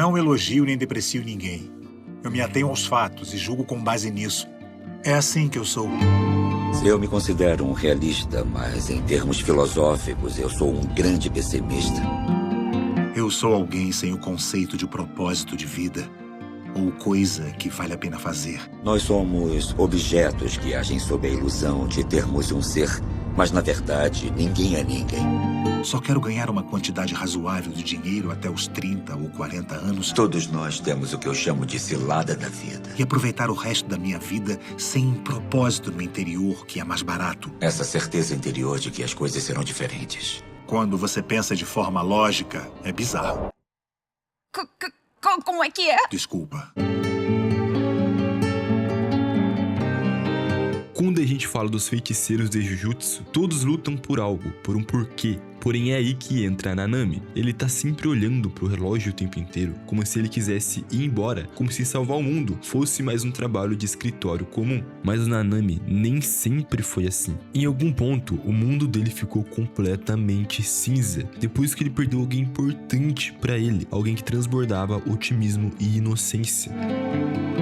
Não elogio nem deprecio ninguém. Eu me atenho aos fatos e julgo com base nisso. É assim que eu sou. Eu me considero um realista, mas em termos filosóficos, eu sou um grande pessimista. Eu sou alguém sem o conceito de propósito de vida, ou coisa que vale a pena fazer. Nós somos objetos que agem sob a ilusão de termos um ser, mas na verdade, ninguém é ninguém. Só quero ganhar uma quantidade razoável de dinheiro até os 30 ou 40 anos. Todos nós temos o que eu chamo de cilada da vida. E aproveitar o resto da minha vida sem propósito no interior, que é mais barato. Essa certeza interior de que as coisas serão diferentes. Quando você pensa de forma lógica, é bizarro. Como é que é? Desculpa. Quando a gente fala dos feiticeiros de Jujutsu, todos lutam por algo, por um porquê. Porém é aí que entra a Nanami. Ele tá sempre olhando pro relógio o tempo inteiro, como se ele quisesse ir embora, como se salvar o mundo fosse mais um trabalho de escritório comum. Mas o Nanami nem sempre foi assim. Em algum ponto, o mundo dele ficou completamente cinza, depois que ele perdeu alguém importante pra ele, alguém que transbordava otimismo e inocência.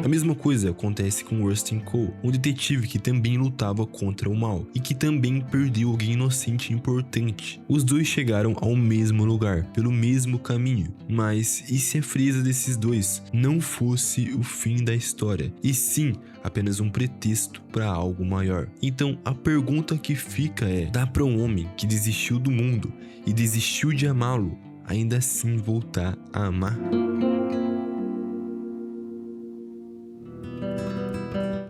A mesma coisa acontece com Rustin Cole, um detetive que também lutava contra o mal e que também perdeu alguém inocente e importante. Os dois chegaram ao mesmo lugar, pelo mesmo caminho, mas e se a frieza desses dois não fosse o fim da história, e sim apenas um pretexto para algo maior? Então a pergunta que fica é: dá para um homem que desistiu do mundo e desistiu de amá-lo ainda assim voltar a amar?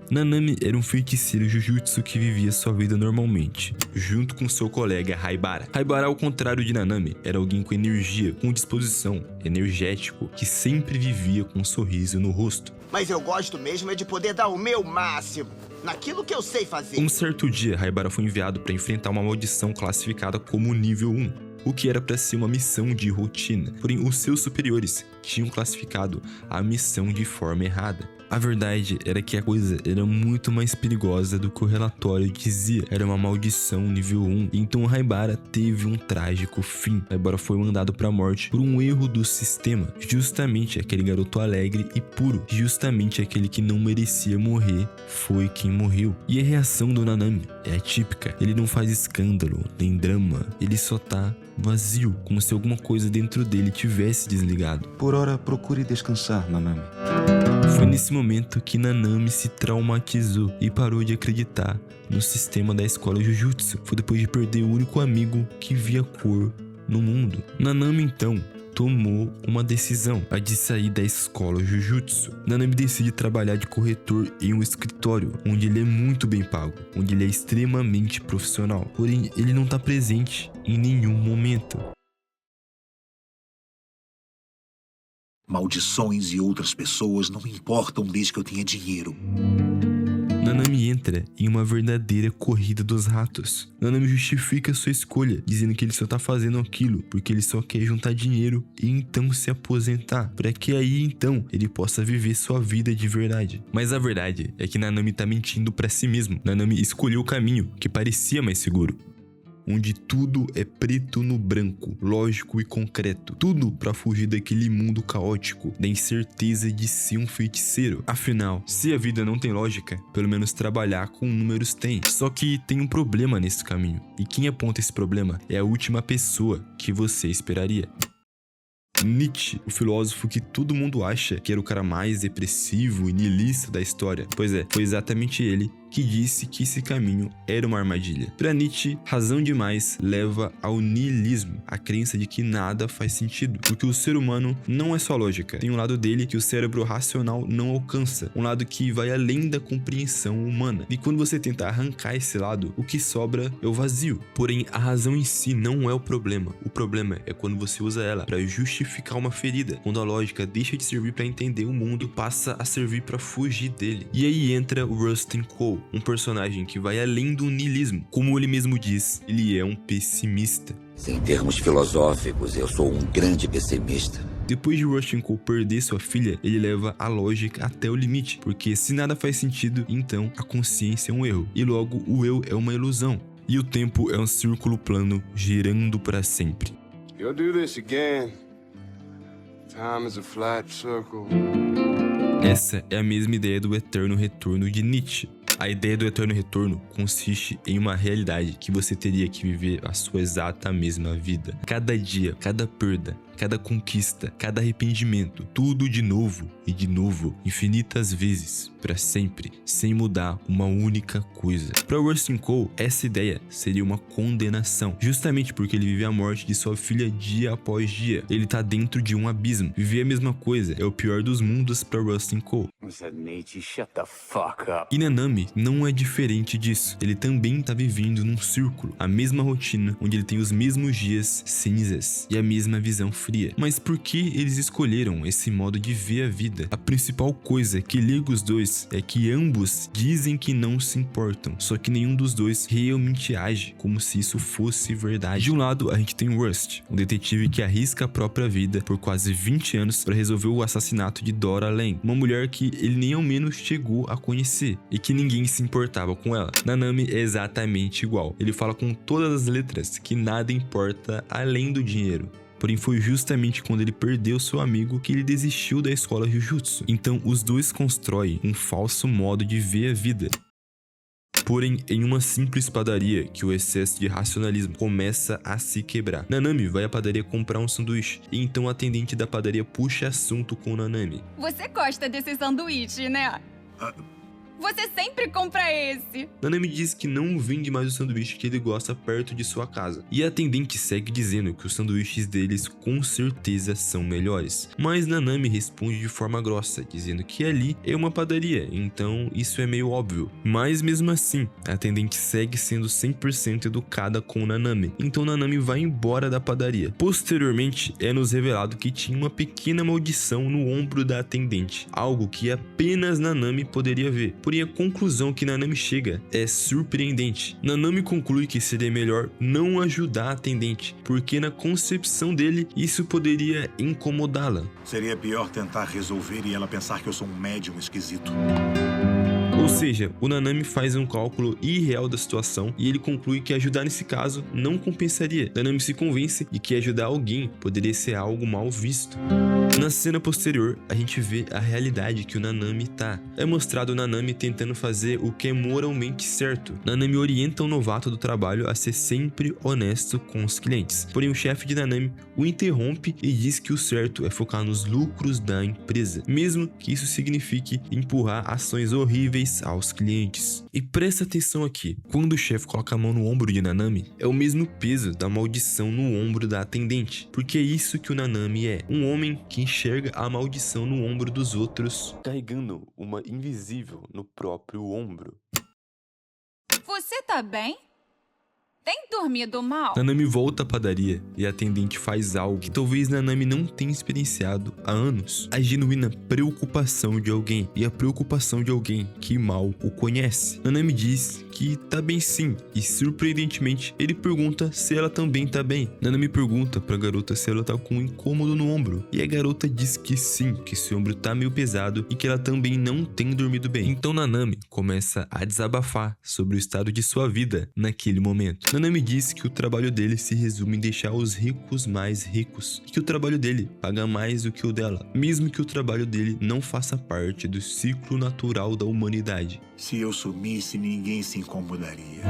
Nanami era um feiticeiro Jujutsu que vivia sua vida normalmente, junto com seu colega Haibara. Haibara, ao contrário de Nanami, era alguém com energia, com disposição, energético, que sempre vivia com um sorriso no rosto. Mas eu gosto mesmo é de poder dar o meu máximo naquilo que eu sei fazer. Um certo dia, Haibara foi enviado para enfrentar uma maldição classificada como nível 1. O que era para ser uma missão de rotina, porém os seus superiores tinham classificado a missão de forma errada. A verdade era que a coisa era muito mais perigosa do que o relatório dizia. Era uma maldição nível 1, então Haibara teve um trágico fim. Haibara foi mandado para a morte por um erro do sistema. Justamente aquele garoto alegre e puro, justamente aquele que não merecia morrer, foi quem morreu. E a reação do Nanami é atípica. Ele não faz escândalo, nem drama, ele só tá vazio, como se alguma coisa dentro dele tivesse desligado. Por ora, procure descansar, Nanami. Foi nesse momento que Nanami se traumatizou e parou de acreditar no sistema da escola Jujutsu. Foi depois de perder o único amigo que via cor no mundo. Nanami então tomou uma decisão, a de sair da escola Jujutsu. Nanami decide trabalhar de corretor em um escritório, onde ele é muito bem pago, onde ele é extremamente profissional. Porém, ele não está presente em nenhum momento. Maldições e outras pessoas não me importam desde que eu tenha dinheiro. Nanami entra em uma verdadeira corrida dos ratos. Nanami justifica sua escolha, dizendo que ele só tá fazendo aquilo porque ele só quer juntar dinheiro e então se aposentar, para que aí então ele possa viver sua vida de verdade. Mas a verdade é que Nanami tá mentindo para si mesmo. Nanami escolheu o caminho que parecia mais seguro, onde tudo é preto no branco, lógico e concreto. Tudo para fugir daquele mundo caótico, da incerteza de ser um feiticeiro. Afinal, se a vida não tem lógica, pelo menos trabalhar com números tem. Só que tem um problema nesse caminho, e quem aponta esse problema é a última pessoa que você esperaria. Nietzsche, o filósofo que todo mundo acha que era o cara mais depressivo e niilista da história. Pois é, foi exatamente ele que disse que esse caminho era uma armadilha. Para Nietzsche, razão demais leva ao niilismo, a crença de que nada faz sentido, porque o ser humano não é só lógica. Tem um lado dele que o cérebro racional não alcança, um lado que vai além da compreensão humana. E quando você tenta arrancar esse lado, o que sobra é o vazio. Porém, a razão em si não é o problema é quando você usa ela para justificar uma ferida, quando a lógica deixa de servir para entender o mundo e passa a servir para fugir dele. E aí entra o Rustin Cole, um personagem que vai além do niilismo. Como ele mesmo diz, ele é um pessimista. Em termos filosóficos, eu sou um grande pessimista. Depois de Rustin Cole perder sua filha, ele leva a lógica até o limite, porque se nada faz sentido, então a consciência é um erro, e logo o eu é uma ilusão, e o tempo é um círculo plano girando para sempre. You'll do this again. Time is a flat circle. Essa é a mesma ideia do eterno retorno de Nietzsche. A ideia do eterno retorno consiste em uma realidade que você teria que viver a sua exata mesma vida. Cada dia, cada perda, cada conquista, cada arrependimento, tudo de novo e de novo, infinitas vezes, para sempre, sem mudar uma única coisa. Para Rustin Cole, essa ideia seria uma condenação, justamente porque ele vive a morte de sua filha dia após dia. Ele tá dentro de um abismo. Viver a mesma coisa é o pior dos mundos para Rustin Cole. E Nanami não é diferente disso. Ele também tá vivendo num círculo, a mesma rotina, onde ele tem os mesmos dias cinzas e a mesma visão fria. Mas por que eles escolheram esse modo de ver a vida? A principal coisa que liga os dois é que ambos dizem que não se importam, só que nenhum dos dois realmente age como se isso fosse verdade. De um lado, a gente tem Rust, um detetive que arrisca a própria vida por quase 20 anos para resolver o assassinato de Dora Lane, uma mulher que ele nem ao menos chegou a conhecer e que ninguém se importava com ela. Nanami é exatamente igual. Ele fala com todas as letras que nada importa além do dinheiro. Porém, foi justamente quando ele perdeu seu amigo que ele desistiu da escola Jujutsu. Então, os dois constroem um falso modo de ver a vida. Porém, em uma simples padaria que o excesso de racionalismo começa a se quebrar. Nanami vai à padaria comprar um sanduíche e então a atendente da padaria puxa assunto com Nanami. Você gosta desse sanduíche, né? Você sempre compra esse. Nanami diz que não vende mais o sanduíche que ele gosta perto de sua casa. E a atendente segue dizendo que os sanduíches deles com certeza são melhores. Mas Nanami responde de forma grossa, dizendo que ali é uma padaria, então isso é meio óbvio. Mas mesmo assim, a atendente segue sendo 100% educada com Nanami. Então Nanami vai embora da padaria. Posteriormente, é nos revelado que tinha uma pequena maldição no ombro da atendente. Algo que apenas Nanami poderia ver. Porém, a conclusão que Nanami chega é surpreendente. Nanami conclui que seria melhor não ajudar a atendente, porque na concepção dele, isso poderia incomodá-la. Seria pior tentar resolver e ela pensar que eu sou um médium esquisito. Ou seja, o Nanami faz um cálculo irreal da situação e ele conclui que ajudar nesse caso não compensaria. Nanami se convence de que ajudar alguém poderia ser algo mal visto. Na cena posterior, a gente vê a realidade que o Nanami tá. É mostrado o Nanami tentando fazer o que é moralmente certo. Nanami orienta o novato do trabalho a ser sempre honesto com os clientes. Porém, o chefe de Nanami o interrompe e diz que o certo é focar nos lucros da empresa, mesmo que isso signifique empurrar ações horríveis aos clientes. E presta atenção aqui, quando o chefe coloca a mão no ombro de Nanami, é o mesmo peso da maldição no ombro da atendente, porque é isso que o Nanami é, um homem que enxerga a maldição no ombro dos outros, carregando uma invisível no próprio ombro. Você tá bem? Tem dormido mal? Nanami volta à padaria e a atendente faz algo que talvez Nanami não tenha experienciado há anos. A genuína preocupação de alguém, e a preocupação de alguém que mal o conhece. Nanami diz que tá bem sim, e surpreendentemente ele pergunta se ela também tá bem. Nanami pergunta pra garota se ela tá com um incômodo no ombro, e a garota diz que sim, que seu ombro tá meio pesado e que ela também não tem dormido bem. Então Nanami começa a desabafar sobre o estado de sua vida naquele momento. Nanami diz que o trabalho dele se resume em deixar os ricos mais ricos, e que o trabalho dele paga mais do que o dela, mesmo que o trabalho dele não faça parte do ciclo natural da humanidade. Se eu sumisse, ninguém se incomodaria.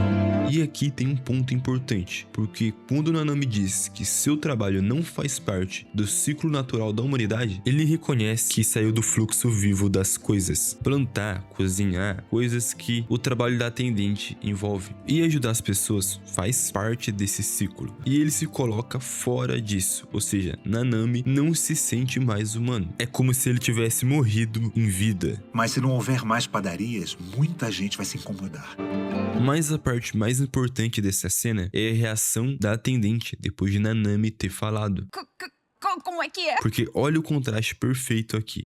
E aqui tem um ponto importante, porque quando Nanami diz que seu trabalho não faz parte do ciclo natural da humanidade, ele reconhece que saiu do fluxo vivo das coisas. Plantar, cozinhar, coisas que o trabalho da atendente envolve. E ajudar as pessoas faz parte desse ciclo. E ele se coloca fora disso, ou seja, Nanami não se sente mais humano. É como se ele tivesse morrido em vida. Mas se não houver mais padarias, muita gente vai se incomodar. Mas a parte mais importante dessa cena é a reação da atendente depois de Nanami ter falado. Como é que é? Porque olha o contraste perfeito aqui.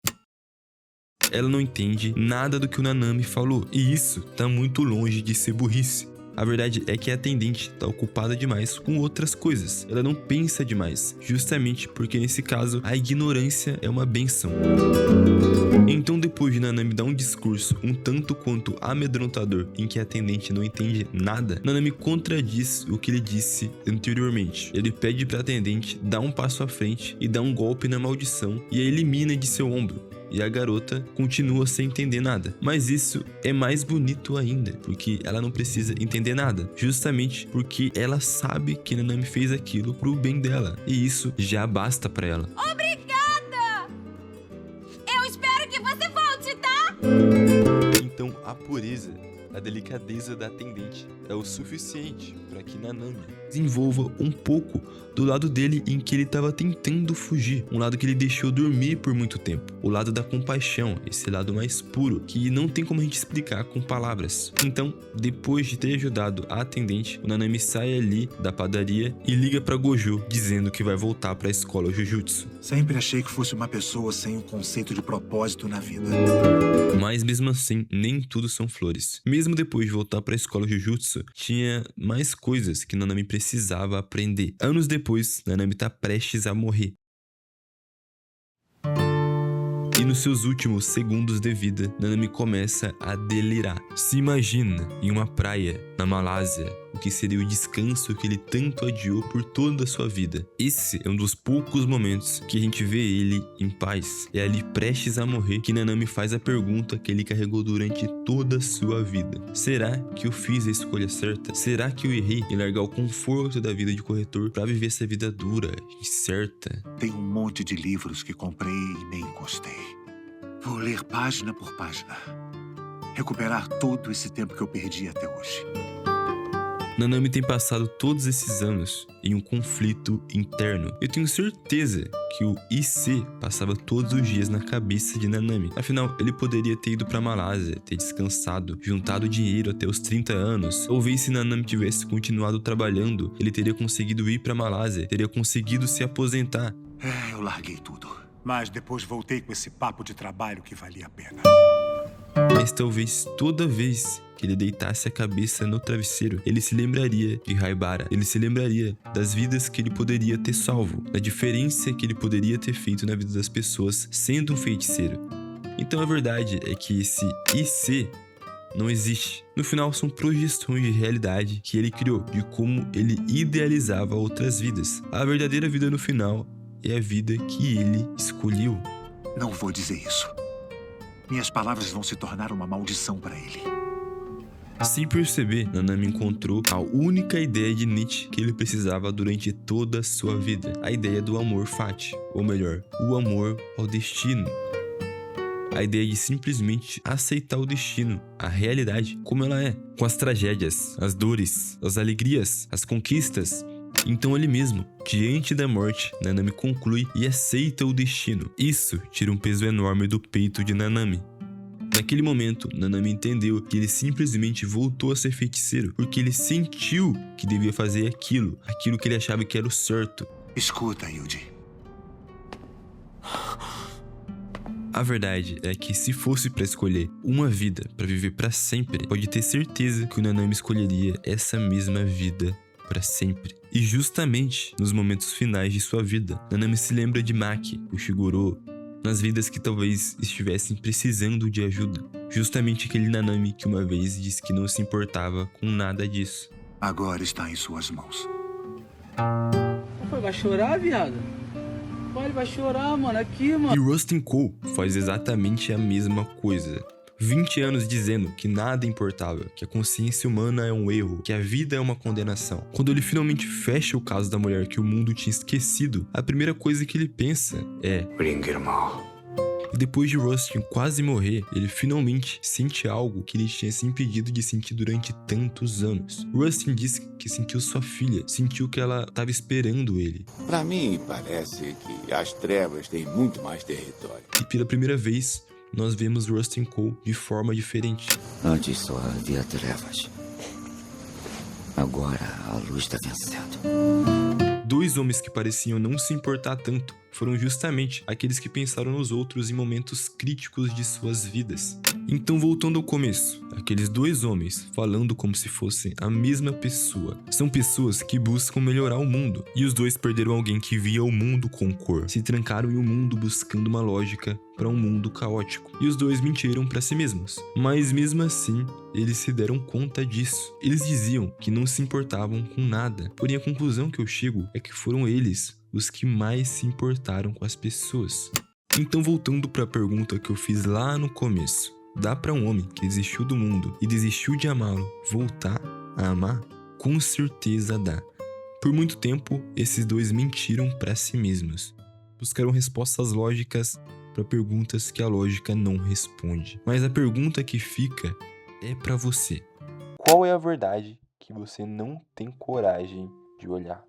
Ela não entende nada do que o Nanami falou, e isso tá muito longe de ser burrice. A verdade é que a atendente tá ocupada demais com outras coisas. Ela não pensa demais, justamente porque nesse caso a ignorância é uma benção. Então, depois de Nanami dar um discurso um tanto quanto amedrontador em que a atendente não entende nada, Nanami contradiz o que ele disse anteriormente. Ele pede pra atendente dar um passo à frente e dar um golpe na maldição e a elimina de seu ombro. E a garota continua sem entender nada. Mas isso é mais bonito ainda, porque ela não precisa entender nada. Justamente porque ela sabe que Nanami fez aquilo pro bem dela. E isso já basta pra ela. Obrigada! Eu espero que você volte, tá? Então a pureza, a delicadeza da atendente é o suficiente para que Nanami desenvolva um pouco do lado dele em que ele estava tentando fugir, um lado que ele deixou dormir por muito tempo, o lado da compaixão, esse lado mais puro que não tem como a gente explicar com palavras. Então, depois de ter ajudado a atendente, o Nanami sai ali da padaria e liga para Gojo dizendo que vai voltar para a escola Jujutsu. Sempre achei que fosse uma pessoa sem o conceito de propósito na vida. Mas mesmo assim, nem tudo são flores. Mesmo depois de voltar para a escola Jujutsu, tinha mais coisas que Nanami precisava aprender. Anos depois, Nanami tá prestes a morrer. E nos seus últimos segundos de vida, Nanami começa a delirar. Se imagina em uma praia na Malásia, o que seria o descanso que ele tanto adiou por toda a sua vida. Esse é um dos poucos momentos que a gente vê ele em paz. É ali prestes a morrer que Nanami faz a pergunta que ele carregou durante toda a sua vida. Será que eu fiz a escolha certa? Será que eu errei em largar o conforto da vida de corretor para viver essa vida dura, incerta? Tem um monte de livros que comprei e nem encostei. Vou ler página por página. Recuperar todo esse tempo que eu perdi até hoje. Nanami tem passado todos esses anos em um conflito interno. Eu tenho certeza que o IC passava todos os dias na cabeça de Nanami. Afinal, ele poderia ter ido pra Malásia, ter descansado, juntado dinheiro até os 30 anos. Talvez se Nanami tivesse continuado trabalhando, ele teria conseguido ir pra Malásia, teria conseguido se aposentar. Eu larguei tudo. Mas depois voltei com esse papo de trabalho que valia a pena. Mas talvez toda vez que ele deitasse a cabeça no travesseiro, ele se lembraria de Haibara. Ele se lembraria das vidas que ele poderia ter salvo, da diferença que ele poderia ter feito na vida das pessoas sendo um feiticeiro. Então a verdade é que esse IC não existe. No final, são projeções de realidade que ele criou, de como ele idealizava outras vidas. A verdadeira vida no final é a vida que ele escolheu. Não vou dizer isso. Minhas palavras vão se tornar uma maldição para ele. Sem perceber, Nanami encontrou a única ideia de Nietzsche que ele precisava durante toda a sua vida. A ideia do amor fati, ou melhor, o amor ao destino. A ideia de simplesmente aceitar o destino, a realidade como ela é, com as tragédias, as dores, as alegrias, as conquistas. Então ele mesmo, diante da morte, Nanami conclui e aceita o destino. Isso tira um peso enorme do peito de Nanami. Naquele momento, Nanami entendeu que ele simplesmente voltou a ser feiticeiro, porque ele sentiu que devia fazer aquilo que ele achava que era o certo. Escuta, Yuji. A verdade é que se fosse para escolher uma vida para viver para sempre, pode ter certeza que o Nanami escolheria essa mesma vida para sempre. E justamente nos momentos finais de sua vida, Nanami se lembra de Maki, o Shigoro, nas vidas que talvez estivessem precisando de ajuda. Justamente aquele Nanami que uma vez disse que não se importava com nada disso. Agora está em suas mãos. Vai chorar, viado? Ele vai chorar, mano, aqui, mano. E Rustin Cole faz exatamente a mesma coisa. 20 anos dizendo que nada importava, que a consciência humana é um erro, que a vida é uma condenação. Quando ele finalmente fecha o caso da mulher que o mundo tinha esquecido, a primeira coisa que ele pensa é... E depois de Rustin quase morrer, ele finalmente sente algo que ele tinha se impedido de sentir durante tantos anos. Rustin disse que sentiu sua filha, sentiu que ela estava esperando ele. Pra mim, parece que as trevas têm muito mais território. E pela primeira vez, nós vemos Rustin Cole de forma diferente. Antes só havia trevas. Agora a luz está vencendo. Dois homens que pareciam não se importar tanto foram justamente aqueles que pensaram nos outros em momentos críticos de suas vidas. Então, voltando ao começo, aqueles dois homens falando como se fossem a mesma pessoa. São pessoas que buscam melhorar o mundo, e os dois perderam alguém que via o mundo com cor. Se trancaram em um mundo buscando uma lógica para um mundo caótico. E os dois mentiram para si mesmos. Mas mesmo assim, eles se deram conta disso. Eles diziam que não se importavam com nada. Porém, a conclusão que eu chego é que foram eles os que mais se importaram com as pessoas. Então, voltando para a pergunta que eu fiz lá no começo, dá para um homem que desistiu do mundo e desistiu de amá-lo voltar a amar? Com certeza dá. Por muito tempo, esses dois mentiram para si mesmos. Buscaram respostas lógicas para perguntas que a lógica não responde. Mas a pergunta que fica é para você. Qual é a verdade que você não tem coragem de olhar?